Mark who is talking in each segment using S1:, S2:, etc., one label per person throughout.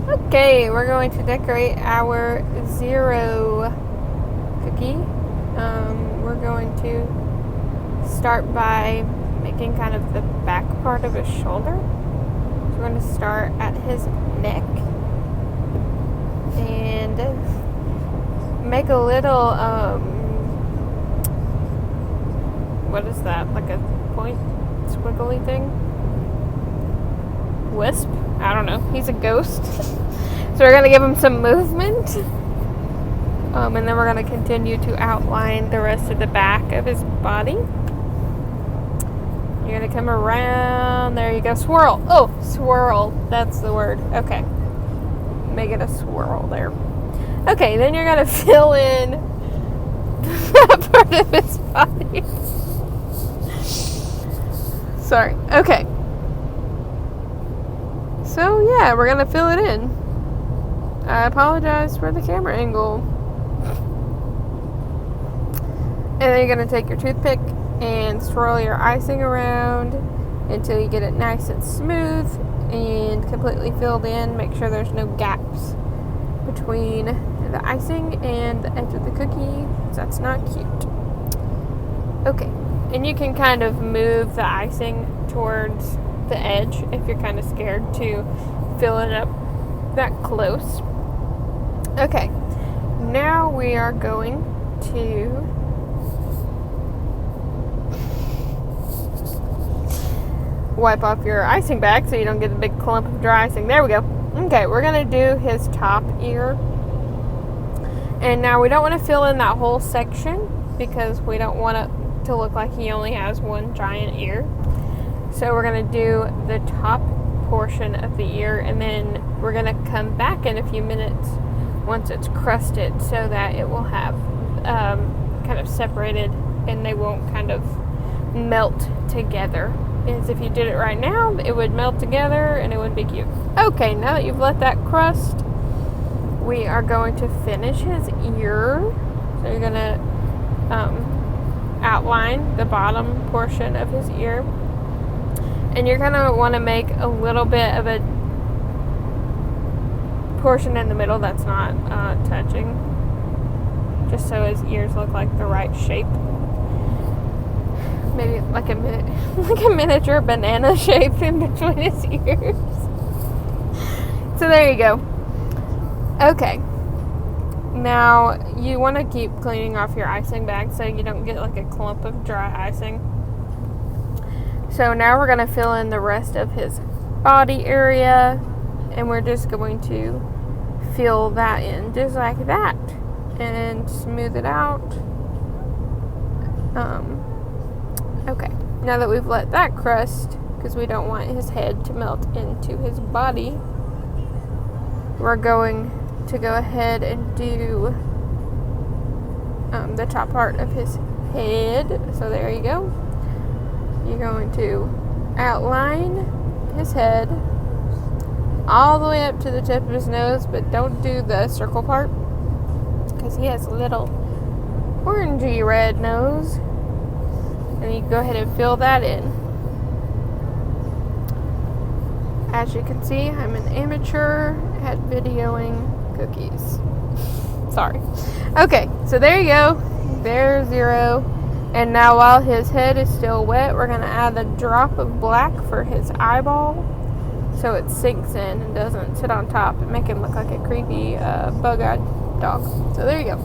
S1: Okay, we're going to decorate our Zero cookie. We're going to start by making kind of the back part of his shoulder. So we're going to start at his neck and make a little, what is that? Like a point squiggly thing? Wisp? I don't know. He's a ghost. So we're going to give him some movement. And then we're going to continue to outline the rest of the back of his body. You're going to come around. There you go. Swirl. Oh, swirl. That's the word. Okay. Make it a swirl there. Okay, then you're going to fill in that part of his body. Sorry. Okay. So, yeah, we're going to fill it in. I apologize for the camera angle. And then you're going to take your toothpick and swirl your icing around until you get it nice and smooth and completely filled in. Make sure there's no gaps between the icing and the edge of the cookie, because that's not cute. Okay, and you can kind of move the icing towards the edge if you're kind of scared to fill it up that close. Okay, now we are going to wipe off your icing bag so you don't get a big clump of dry icing. There we go. Okay, we're going to do his top ear. And now we don't want to fill in that whole section because we don't want it to look like he only has one giant ear. So we're going to do the top portion of the ear, and then we're going to come back in a few minutes once it's crusted so that it will have kind of separated and they won't kind of melt together. Is if you did it right now, it would melt together and it would be cute. Okay, now that you've let that crust, we are going to finish his ear. So you're going to outline the bottom portion of his ear. And you're going to want to make a little bit of a portion in the middle that's not touching, just so his ears look like the right shape. Maybe like a miniature banana shape in between his ears. So there you go. Okay. Now you want to keep cleaning off your icing bag so you don't get like a clump of dry icing. So now we're going to fill in the rest of his body area, and we're just going to fill that in just like that and smooth it out. Okay, now that we've let that crust, because we don't want his head to melt into his body, we're going to go ahead and do the top part of his head. So there you go. You're going to outline his head all the way up to the tip of his nose, but don't do the circle part because he has a little orangey red nose. And you go ahead and fill that in. As you can see, I'm an amateur at videoing cookies. Sorry. Okay, so there you go. There's Zero. And now while his head is still wet, we're going to add a drop of black for his eyeball so it sinks in and doesn't sit on top and make him look like a creepy bug-eyed dog. So there you go.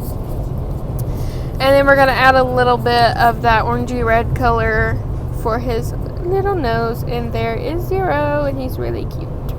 S1: And then we're going to add a little bit of that orangey red color for his little nose. And there is Zero, and he's really cute.